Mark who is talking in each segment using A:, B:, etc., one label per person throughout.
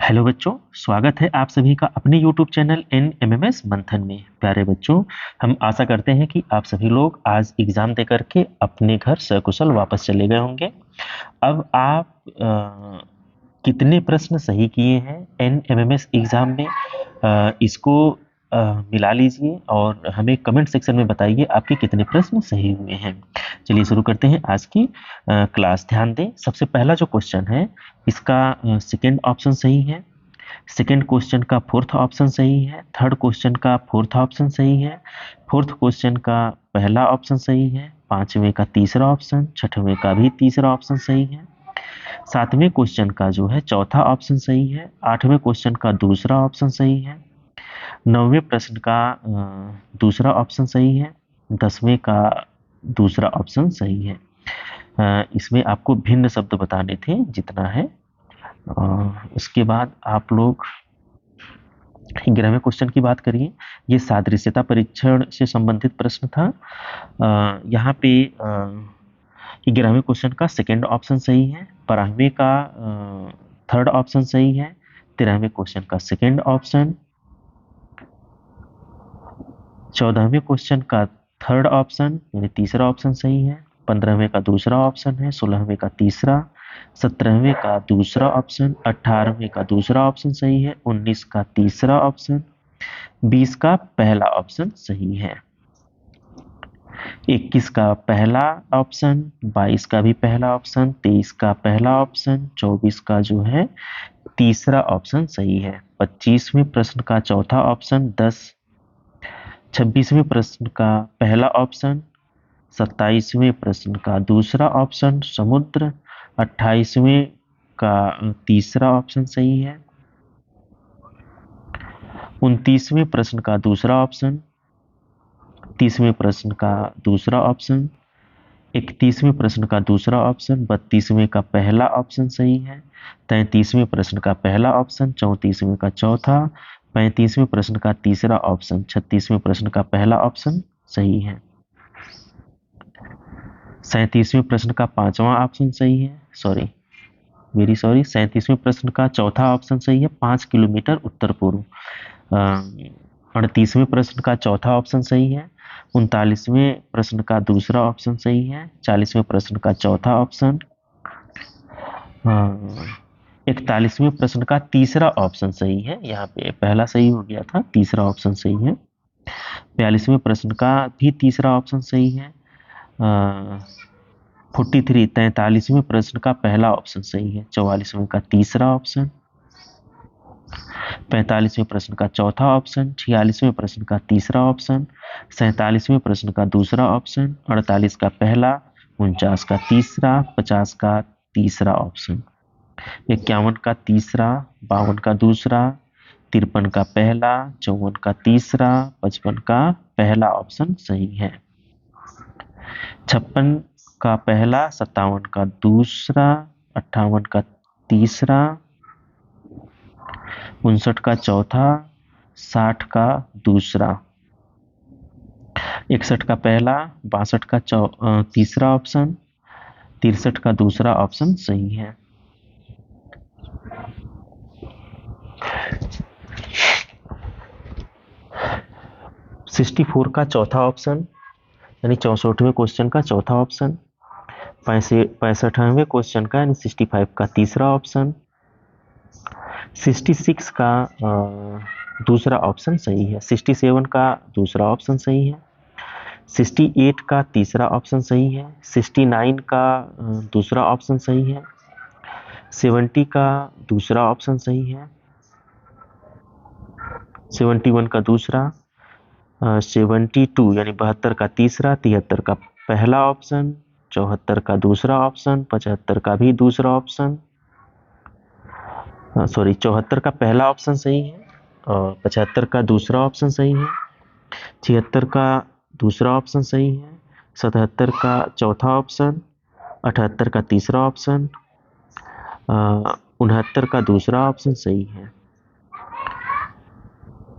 A: Hello बच्चों, स्वागत है आप सभी का अपने YouTube चैनल NMMS मंथन में। प्यारे बच्चों, हम आशा करते हैं कि आप सभी लोग आज एग्जाम दे करके अपने घर सकुशल वापस चले गए होंगे। अब आप कितने प्रश्न सही किए हैं NMMS एग्जाम में, इसको मिला लीजिए और हमें कमेंट सेक्शन में बताइए आपके कितने प्रश्न सही हुए हैं। चलिए शुरू करते हैं आज की क्लास। ध्यान दें, सबसे पहला जो क्वेश्चन है इसका सेकेंड ऑप्शन सही है, सेकेंड क्वेश्चन का फोर्थ ऑप्शन सही है, थर्ड क्वेश्चन का फोर्थ ऑप्शन सही है, फोर्थ क्वेश्चन का पहला ऑप्शन सही है, पांचवें का तीसरा ऑप्शन, छठवें का भी तीसरा ऑप्शन सही है, सातवें क्वेश्चन का जो है चौथा ऑप्शन सही है, आठवें क्वेश्चन का दूसरा ऑप्शन सही है, नौवें प्रश्न का दूसरा ऑप्शन सही है, दसवें का दूसरा ऑप्शन सही है। इसमें आपको भिन्न शब्द बताने थे जितना है। उसके बाद आप लोग 11वें क्वेश्चन की बात करिए। ये सादृश्यता परीक्षण से संबंधित प्रश्न था। यहाँ पे 11वें क्वेश्चन का सेकेंड ऑप्शन सही है, 12वें का थर्ड ऑप्शन सही है, 13वें क्वेश्चन का सेकेंड ऑप्शन, 14वें क्वेश्चन का थर्ड ऑप्शन यानी तीसरा ऑप्शन सही है, 15वें का दूसरा ऑप्शन है, 16वें का तीसरा, 17वें का दूसरा ऑप्शन, 18वें का दूसरा ऑप्शन सही है, 19 का तीसरा ऑप्शन, 20 का पहला ऑप्शन सही है, 21 का पहला ऑप्शन, 22 का भी पहला ऑप्शन, 23 का पहला ऑप्शन, 24 का जो है तीसरा ऑप्शन सही है, 25वें प्रश्न का चौथा ऑप्शन 10, 26वें प्रश्न का पहला ऑप्शन, 27वें प्रश्न का दूसरा ऑप्शन समुद्र, 28वें का तीसरा ऑप्शन सही है, 29वें प्रश्न का दूसरा ऑप्शन, 30वें प्रश्न का दूसरा ऑप्शन, 31वें प्रश्न का दूसरा ऑप्शन, 32वें का पहला ऑप्शन सही है, 33वें प्रश्न का पहला ऑप्शन, 34वें का चौथा, 35वें प्रश्न का तीसरा ऑप्शन, 36वें प्रश्न का पहला ऑप्शन सही है, 37वें प्रश्न का पांचवा ऑप्शन सही है, सॉरी वेरी सॉरी 37वें प्रश्न का चौथा ऑप्शन सही है, 5 किलोमीटर उत्तर पूर्व। 38वें प्रश्न का चौथा ऑप्शन सही है, 39वें प्रश्न का दूसरा ऑप्शन सही है, 40वें प्रश्न का चौथा ऑप्शन, 41वें प्रश्न का तीसरा ऑप्शन सही है। यहाँ पे पहला सही हो गया था, तीसरा ऑप्शन सही है। 42वें प्रश्न का भी तीसरा ऑप्शन सही है। 43वें प्रश्न का पहला ऑप्शन सही है, 44वें का तीसरा ऑप्शन, 45वें प्रश्न का चौथा ऑप्शन, 46वें प्रश्न का तीसरा ऑप्शन, 47वें प्रश्न का दूसरा ऑप्शन, 48 का पहला, 49 का तीसरा, 50 का तीसरा ऑप्शन, 51 का तीसरा, 52 का दूसरा, 53 का पहला, 54 का तीसरा, 55 का पहला ऑप्शन सही है, 56 का पहला, 57 का दूसरा, 58 का तीसरा, 59 का चौथा, 60 का दूसरा, 61 का पहला, 62 का तीसरा ऑप्शन, 63 का दूसरा ऑप्शन सही है। सिक्सटी 64 का चौथा ऑप्शन यानी 64वें क्वेश्चन का चौथा ऑप्शन, 65वें क्वेश्चन का यानी 65 का तीसरा ऑप्शन, 66 का दूसरा ऑप्शन सही है, 67 का दूसरा ऑप्शन सही है, 68 का तीसरा ऑप्शन सही है, 69 का दूसरा ऑप्शन सही है, 70 का दूसरा ऑप्शन सही है, 71 का दूसरा, 72 यानी 72 का तीसरा, 73 का पहला ऑप्शन, 74 का दूसरा ऑप्शन, 75 का भी दूसरा ऑप्शन, सॉरी 74 का पहला ऑप्शन सही है और 75 का दूसरा ऑप्शन सही है, 76 का दूसरा ऑप्शन सही है, 77 का चौथा ऑप्शन, 78 का तीसरा ऑप्शन, 69 का दूसरा ऑप्शन सही है,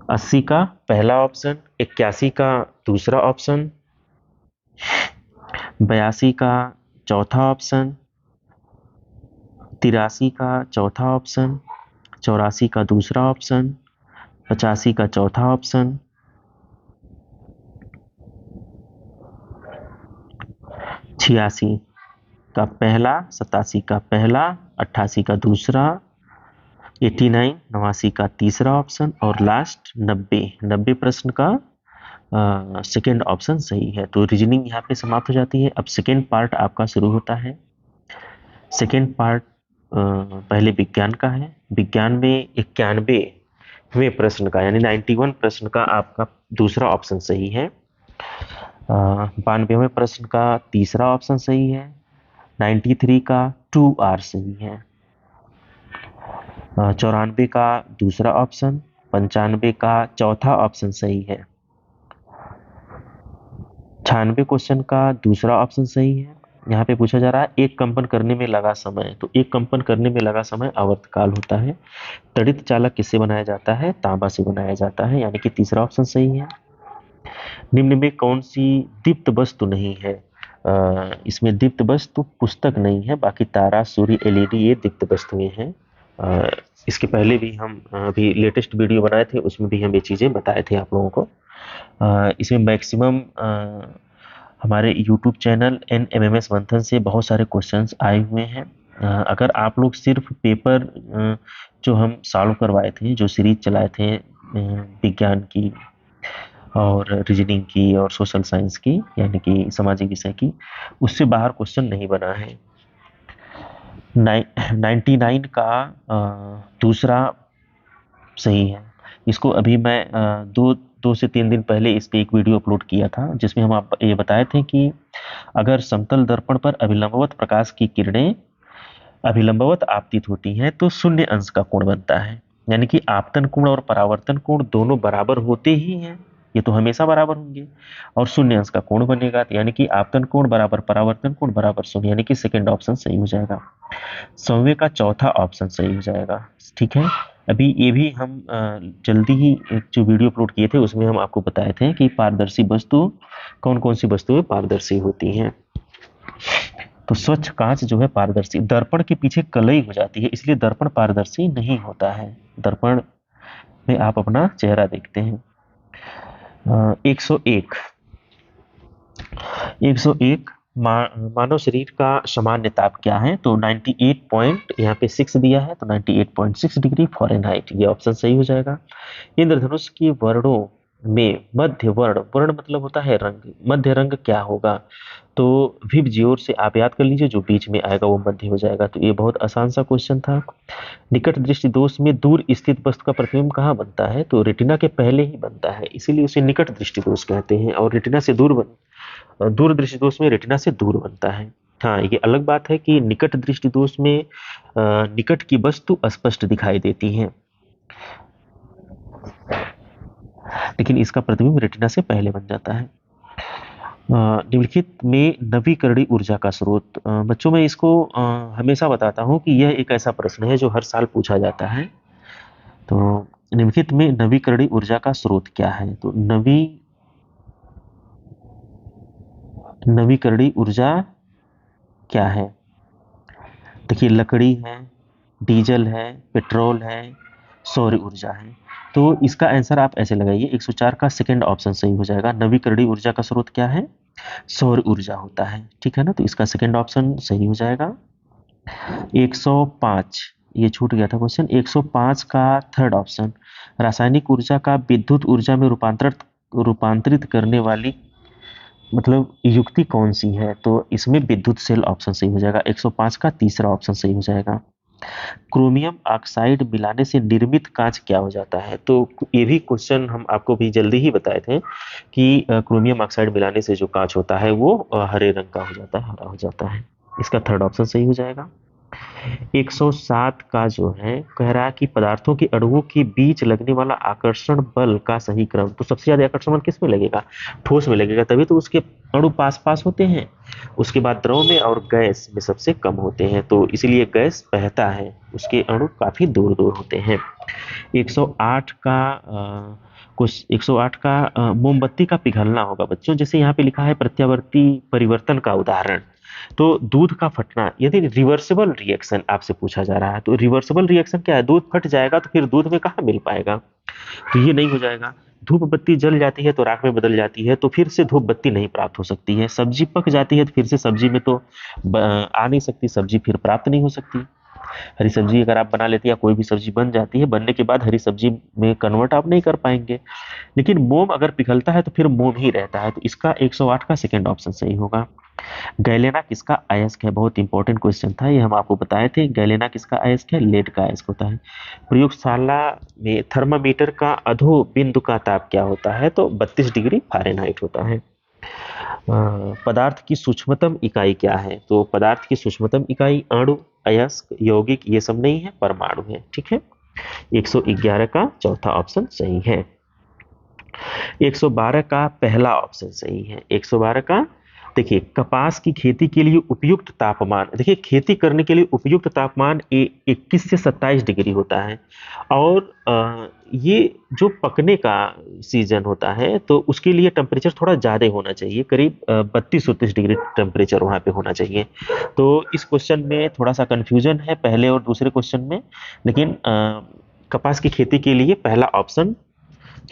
A: 80 का पहला ऑप्शन, 81 का दूसरा ऑप्शन, 82 का चौथा ऑप्शन, 83 का चौथा ऑप्शन, 84 का दूसरा ऑप्शन, 85 का चौथा ऑप्शन, 86 का पहला, 87 का पहला, 88 का दूसरा, 89 89 का तीसरा ऑप्शन और लास्ट 90 90 प्रश्न का सेकेंड ऑप्शन सही है। तो रीजनिंग यहाँ पे समाप्त हो जाती है। अब सेकेंड पार्ट आपका शुरू होता है। सेकेंड पार्ट पहले विज्ञान का है। विज्ञान में 91वें प्रश्न का यानी 91 प्रश्न का आपका दूसरा ऑप्शन सही है। 92वें प्रश्न का तीसरा ऑप्शन सही है। 93 का 2R सही है। 94 का दूसरा ऑप्शन, 95 का चौथा ऑप्शन सही है। 96 क्वेश्चन का दूसरा ऑप्शन सही है। यहाँ पे पूछा जा रहा है एक कंपन करने में लगा समय, तो एक कंपन करने में लगा समय आवर्तकाल होता है। तड़ित चालक किससे बनाया जाता है? तांबा से बनाया जाता है, यानी कि तीसरा ऑप्शन सही है। निम्न में कौन सी दीप्त वस्तु नहीं है? इसमें दीप्त वस्तु पुस्तक नहीं है, बाकी तारा, सूर्य, एलईडी ये दीप्त वस्तुएं हैं। इसके पहले भी हम अभी लेटेस्ट वीडियो बनाए थे, उसमें भी हम ये चीज़ें बताए थे आप लोगों को। इसमें मैक्सिमम हमारे यूट्यूब चैनल NMMS मंथन से बहुत सारे क्वेश्चंस आए हुए हैं। अगर आप लोग सिर्फ पेपर जो हम सॉल्व करवाए थे, जो सीरीज चलाए थे विज्ञान की और रीजनिंग की और सोशल साइंस की यानी कि सामाजिक विषय की, उससे बाहर क्वेश्चन नहीं बना है। 99 का दूसरा सही है। इसको अभी मैं दो से 3 दिन पहले इस पे एक वीडियो अपलोड किया था, जिसमें हम आप ये बताए थे कि अगर समतल दर्पण पर अभिलंबवत प्रकाश की किरणें अभिलंबवत आपतित होती हैं तो शून्य अंश का कोण बनता है, यानी कि आपतन कोण और परावर्तन कोण दोनों बराबर होते ही हैं, ये तो हमेशा बराबर होंगे, और शून्य अंश का कोण बनेगा, यानी कि आपतन कोण बराबर परावर्तन कोण बराबर शून्य, यानी कि सेकेंड ऑप्शन सही हो जाएगा। 100वें का चौथा ऑप्शन सही हो जाएगा। ठीक है, अभी ये भी हम जल्दी ही एक जो वीडियो अपलोड किए थे उसमें हम आपको बताए थे कि पारदर्शी वस्तु कौन कौन सी वस्तुएं पारदर्शी होती हैं। तो स्वच्छ कांच जो है पारदर्शी, दर्पण के पीछे कलई हो जाती है, इसलिए दर्पण पारदर्शी नहीं होता है। दर्पण में आप अपना चेहरा देखते हैं। 101 मानव शरीर का सामान्य ताप क्या है? तो 98 पॉइंट यहाँ पे 6 दिया है, तो 98.6 डिग्री फ़ारेनहाइट ये ऑप्शन सही हो जाएगा। इंद्रधनुष के वर्णों में मध्य वर्ण, वर्ण मतलब होता है रंग, मध्य रंग क्या होगा? तो विभ जियोर से आप याद कर लीजिए, जो बीच में आएगा वो मध्य हो जाएगा। तो ये बहुत आसान सा क्वेश्चन था। निकट दृष्टि दोष में दूर स्थित वस्तु का प्रतिबिंब कहाँ बनता है? तो रेटिना के पहले ही बनता है, इसीलिए उसे निकट दृष्टि दोष कहते हैं। और रेटिना से दूर दृष्टि दोष में रेटिना से दूर बनता है। हाँ, ये अलग बात है कि निकट दृष्टि दोष में निकट की वस्तु स्पष्ट दिखाई देती है, लेकिन इसका प्रतिबिंब रेटिना से पहले बन जाता है। निम्नलिखित में नवीकरणीय ऊर्जा का स्रोत, बच्चों में इसको हमेशा बताता हूँ कि यह एक ऐसा प्रश्न है जो हर साल पूछा जाता है। तो निम्नलिखित में नवीकरणीय ऊर्जा का स्रोत क्या है? तो नवीकरणीय ऊर्जा क्या है? देखिए, लकड़ी है, डीजल है, पेट्रोल है, सौर ऊर्जा है। तो इसका आंसर आप ऐसे लगाइए, 104 का सेकंड ऑप्शन सही हो जाएगा। नवीकरणीय ऊर्जा का स्रोत क्या है? सौर ऊर्जा होता है। ठीक है ना, तो इसका सेकंड ऑप्शन सही हो जाएगा। 105 ये छूट गया था क्वेश्चन। 105 का थर्ड ऑप्शन, रासायनिक ऊर्जा का विद्युत ऊर्जा में रूपांतरित करने वाली मतलब युक्ति कौन सी है? तो इसमें विद्युत सेल ऑप्शन सही हो जाएगा। 105 का तीसरा ऑप्शन सही हो जाएगा। क्रोमियम ऑक्साइड मिलाने से निर्मित कांच क्या हो जाता है? तो ये भी क्वेश्चन हम आपको भी जल्दी ही बताए थे कि क्रोमियम ऑक्साइड मिलाने से जो कांच होता है वो हरे रंग का हो जाता है, हरा हो जाता है। इसका थर्ड ऑप्शन सही हो जाएगा। 107 का जो है कह रहा है कि पदार्थों के अणुओं के बीच लगने वाला आकर्षण बल का सही क्रम, तो सबसे ज्यादा आकर्षण बल किस में लगेगा? ठोस में लगेगा, तभी तो उसके अणु पास पास होते हैं। उसके बाद द्रव में और गैस में सबसे कम होते हैं, तो इसीलिए गैस बहता है, उसके अणु काफी दूर दूर होते हैं। 108 का कुछ 108 का मोमबत्ती का पिघलना होगा बच्चों, जैसे यहाँ पे लिखा है प्रत्यावर्ती परिवर्तन का उदाहरण, तो दूध का फटना, यदि रिवर्सिबल रिएक्शन आपसे पूछा जा रहा है तो रिवर्सिबल रिएक्शन क्या है, दूध फट जाएगा तो फिर दूध में कहाँ मिल पाएगा, तो ये नहीं हो जाएगा। धूप बत्ती जल जाती है तो राख में बदल जाती है, तो फिर से धूप बत्ती नहीं प्राप्त हो सकती है। सब्जी पक जाती है तो फिर से सब्जी में तो आ नहीं सकती, सब्जी फिर प्राप्त नहीं हो सकती। हरी सब्जी अगर आप बना लेते हैं या कोई भी सब्जी बन जाती है, बनने के बाद हरी सब्जी में कन्वर्ट आप नहीं कर पाएंगे। लेकिन मोम अगर पिघलता है तो फिर मोम ही रहता है, तो इसका 108 का सेकंड ऑप्शन सही होगा। गैलेना किसका अयस्क है, बहुत इंपॉर्टेंट क्वेश्चन था ये, हम आपको बताए थे। गैलेना किसका अयस्क है, लेड का अयस्क होता है। प्रयोगशाला में थर्मामीटर का अधो बिंदु का ताप क्या होता है, तो 32 डिग्री फ़ारेनहाइट होता है। पदार्थ की सूक्ष्मतम इकाई क्या है, तो पदार्थ की सूक्ष्मतम इकाई अणु, अयस्क, यौगिक ये सब नहीं है, परमाणु है। ठीक है, 111 का चौथा ऑप्शन सही है। 112 का पहला ऑप्शन सही है। 112 का, देखिए कपास की खेती के लिए उपयुक्त तापमान, देखिए खेती करने के लिए उपयुक्त तापमान 21 से 27 डिग्री होता है। और ये जो पकने का सीजन होता है तो उसके लिए टेम्परेचर थोड़ा ज़्यादा होना चाहिए, करीब 32-33 डिग्री टेम्परेचर वहाँ पे होना चाहिए। तो इस क्वेश्चन में थोड़ा सा कन्फ्यूजन है पहले और दूसरे क्वेश्चन में, लेकिन कपास की खेती के लिए पहला ऑप्शन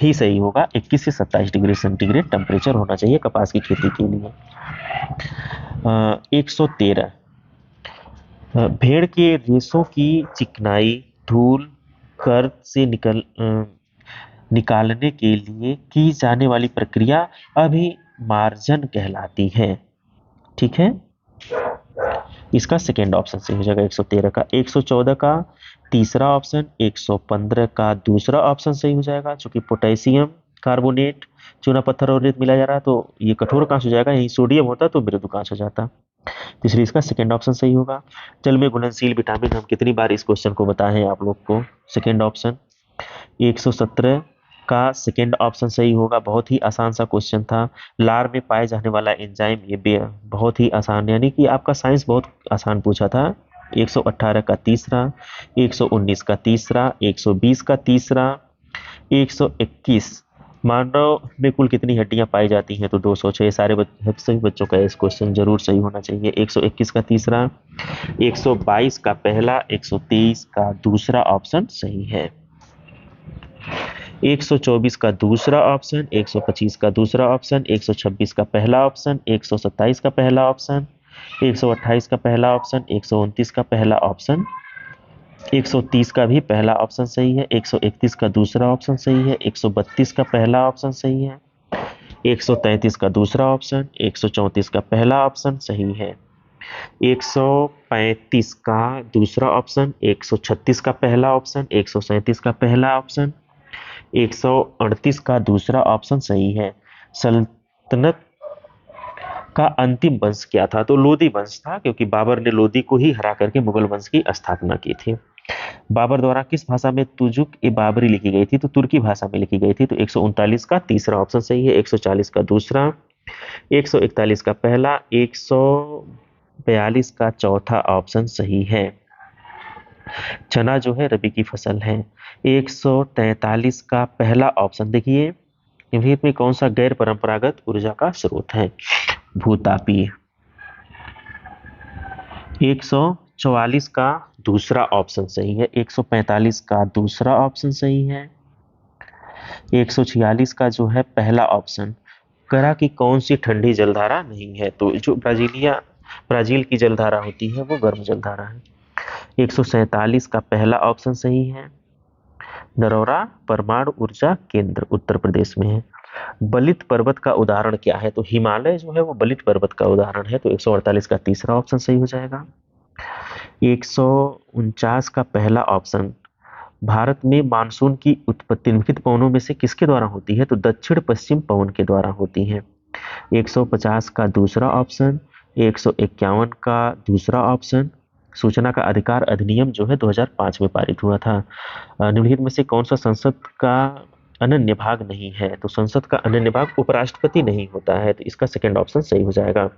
A: ही सही होगा। 21 से 27 डिग्री सेंटीग्रेड टेम्परेचर होना चाहिए कपास की खेती के लिए। 113, भेड़ के रेशों की चिकनाई धूल कर से निकालने के लिए की जाने वाली प्रक्रिया अभिमार्जन कहलाती है। ठीक है, इसका सेकेंड ऑप्शन सही हो जाएगा 113 का। 114 का तीसरा ऑप्शन, 115 का दूसरा ऑप्शन सही हो जाएगा। चूंकि पोटेशियम कार्बोनेट, चूना पत्थर और रेत मिला जा रहा है तो ये कठोर कांच हो जाएगा, यही सोडियम होता तो मृदु कांच हो जाता। तो इसलिए इसका सेकेंड ऑप्शन सही होगा। जल में घुलनशील विटामिन, हम कितनी बार इस क्वेश्चन को बताए हैं आप लोग को। सेकेंड ऑप्शन 117 का सेकेंड ऑप्शन सही होगा। बहुत ही आसान सा क्वेश्चन था। लार में पाए जाने वाला एंजाइम, ये बहुत ही आसान, यानी कि आपका साइंस बहुत आसान पूछा था। 118 का तीसरा, 119 का तीसरा, 120 का तीसरा, 121, मानव में कुल कितनी हड्डियां पाई जाती हैं, तो 206। सभी बच्चों का इस क्वेश्चन जरूर सही होना चाहिए। 121 का तीसरा, 122 का पहला, 123 का दूसरा ऑप्शन सही है। 124 का दूसरा ऑप्शन, 125 का दूसरा ऑप्शन, 126 का पहला ऑप्शन, 127 का पहला ऑप्शन, 128 का पहला ऑप्शन, 129 का पहला ऑप्शन, 130 का भी पहला ऑप्शन सही है। 131 का दूसरा ऑप्शन सही है। 132 का पहला ऑप्शन सही है। 133 का दूसरा ऑप्शन, 134 का पहला ऑप्शन सही है। 135 का दूसरा ऑप्शन, 136 का पहला ऑप्शन, 137 का पहला ऑप्शन, 138 का दूसरा ऑप्शन सही है। सल्तनत का अंतिम वंश क्या था, तो लोदी वंश था, क्योंकि बाबर ने लोदी को ही हरा करके मुगल वंश की स्थापना की थी। बाबर द्वारा किस भाषा में तुजुक ए बाबरी लिखी गई थी, तो तुर्की भाषा में लिखी गई थी। तो 139 का तीसरा ऑप्शन सही है। 140 का दूसरा, 141 का पहला, 142 का चौथा ऑप्शन सही है। चना जो है रबी की फसल है। 143 का पहला ऑप्शन, देखिए निम्नलिखित में कौन सा गैर परंपरागत ऊर्जा का स्रोत है, भूतापीय। 144 का दूसरा ऑप्शन सही है। 145 का दूसरा ऑप्शन सही है। 146 का जो है पहला ऑप्शन, करा की कौन सी ठंडी जलधारा नहीं है, तो जो ब्राजील की जलधारा होती है वो गर्म जलधारा है। 147 का पहला ऑप्शन सही है। नरौरा परमाणु ऊर्जा केंद्र उत्तर प्रदेश में है। बलित पर्वत का उदाहरण क्या है, तो हिमालय जो है वो बलित पर्वत का उदाहरण है। तो 148 का तीसरा ऑप्शन सही हो जाएगा। 149 का पहला ऑप्शन, भारत में मानसून की उत्पत्ति निम्नलिखित पवनों में से किसके द्वारा होती है, तो दक्षिण पश्चिम पवन के द्वारा होती है। 150 का दूसरा ऑप्शन, 151 का दूसरा ऑप्शन, सूचना का अधिकार अधिनियम जो है 2005 में पारित हुआ था। निम्नलिखित में से कौन सा संसद का अनन्य भाग नहीं है, तो संसद का अनन्य भाग उपराष्ट्रपति नहीं होता है। तो इसका सेकंड ऑप्शन सही हो जाएगा।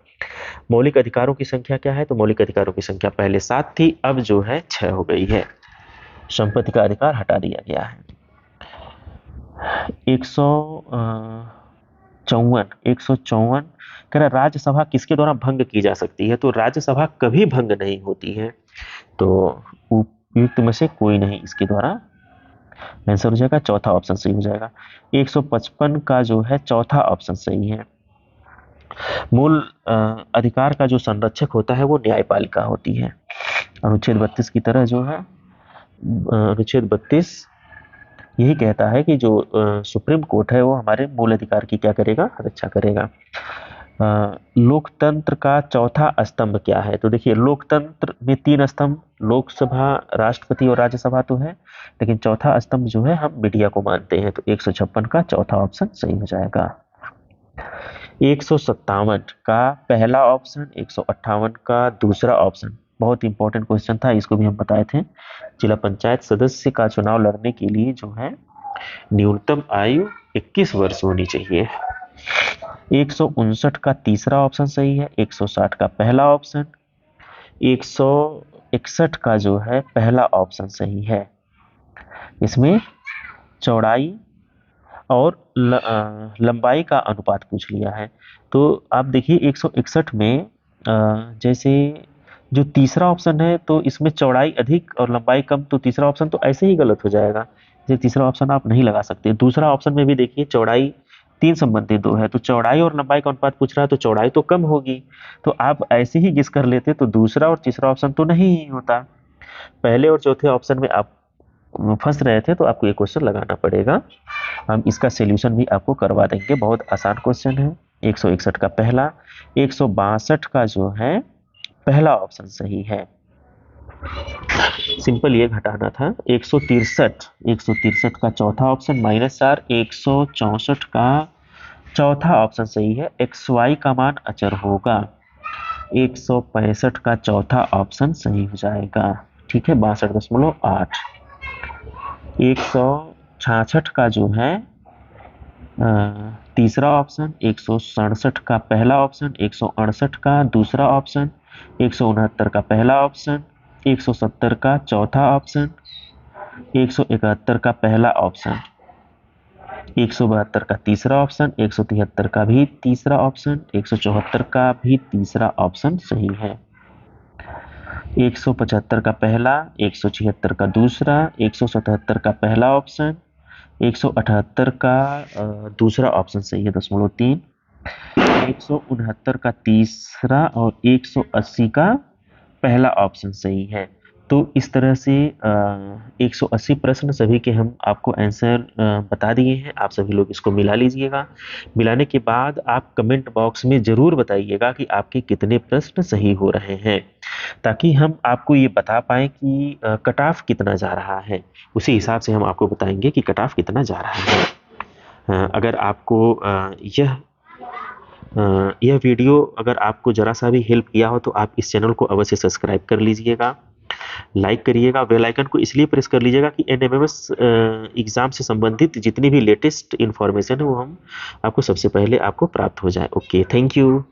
A: मौलिक अधिकारों की संख्या क्या है, तो मौलिक अधिकारों की संख्या पहले 7 थी, अब जो है 6 हो गई है। संपत्ति का अधिकार हटा दिया गया है। 54, 154 कह रहा है राज्यसभा किसके द्वारा भंग की जा सकती है, तो राज्यसभा कभी भंग नहीं होती है, तो उपयुक्त में से कोई नहीं इसके द्वारा आंसर हो जाएगा, चौथा ऑप्शन सही हो जाएगा। 155 का जो है चौथा ऑप्शन सही है। मूल अधिकार का जो संरक्षक होता है वो न्यायपालिका होती है। अनुच्छेद 32 की तरह जो है अनुच्छेद 32 यही कहता है कि जो सुप्रीम कोर्ट है वो हमारे मूल अधिकार की क्या करेगा, रक्षा करेगा। लोकतंत्र का चौथा स्तंभ क्या है, तो देखिए लोकतंत्र में 3 स्तंभ, लोकसभा, राष्ट्रपति और राज्यसभा तो है, लेकिन चौथा स्तंभ जो है हम मीडिया को मानते हैं, तो 156 का चौथा ऑप्शन सही हो जाएगा। 157 का पहला ऑप्शन, 158 का दूसरा ऑप्शन, बहुत इंपॉर्टेंट क्वेश्चन था, इसको भी हम बताए थे। जिला पंचायत सदस्य का चुनाव लड़ने के लिए जो है न्यूनतम आयु 21 वर्ष होनी चाहिए। 159 का तीसरा ऑप्शन सही है। 160 का पहला ऑप्शन, 161 का जो है पहला ऑप्शन सही है। इसमें चौड़ाई और लंबाई का अनुपात पूछ लिया है, तो आप देखिए 161 में जैसे जो तीसरा ऑप्शन है तो इसमें चौड़ाई अधिक और लंबाई कम, तो तीसरा ऑप्शन तो ऐसे ही गलत हो जाएगा, जैसे तीसरा ऑप्शन आप नहीं लगा सकते। दूसरा ऑप्शन में भी देखिए चौड़ाई 3 संबंधित 2 है, तो चौड़ाई और लंबाई का अनुपात पूछ रहा है, तो चौड़ाई तो कम होगी, तो आप ऐसे ही गेस कर लेते तो दूसरा और तीसरा ऑप्शन तो नहीं ही होता। पहले और चौथे ऑप्शन में आप फंस रहे थे, तो आपको ये क्वेश्चन लगाना पड़ेगा। हम इसका सॉल्यूशन भी आपको करवा देंगे, बहुत आसान क्वेश्चन है। 161 का पहला, 162 का जो है पहला ऑप्शन सही है, सिंपल ये घटाना था। 163 का चौथा ऑप्शन -4, 164 का चौथा ऑप्शन सही है, XY का मान अचर होगा। 165 का चौथा ऑप्शन सही हो जाएगा, ठीक है, 62.8। 166 का जो है तीसरा ऑप्शन, 167 का पहला ऑप्शन, 168 का दूसरा ऑप्शन, 169 का पहला ऑप्शन, 170 का चौथा ऑप्शन, 171 का पहला ऑप्शन, 172 का तीसरा ऑप्शन, 173 का भी तीसरा ऑप्शन, 174 का भी तीसरा ऑप्शन सही है। 175 का पहला, 176 का दूसरा, 177 का पहला ऑप्शन, 178 का दूसरा ऑप्शन सही है 0.3, 169 का तीसरा और 180 का पहला ऑप्शन सही है। तो इस तरह से 180 प्रश्न सभी के हम आपको आंसर बता दिए हैं, आप सभी लोग इसको मिला लीजिएगा। मिलाने के बाद आप कमेंट बॉक्स में जरूर बताइएगा कि आपके कितने प्रश्न सही हो रहे हैं, ताकि हम आपको ये बता पाए कि कट ऑफ कितना जा रहा है, उसी हिसाब से हम आपको बताएंगे कि कट ऑफ कितना जा रहा है। अगर आपको यह वीडियो अगर आपको जरा सा भी हेल्प किया हो तो आप इस चैनल को अवश्य सब्सक्राइब कर लीजिएगा, लाइक करिएगा, बेल आइकन को इसलिए प्रेस कर लीजिएगा कि NMMS एग्जाम से संबंधित जितनी भी लेटेस्ट इन्फॉर्मेशन है वो हम आपको सबसे पहले आपको प्राप्त हो जाए। Okay, thank you.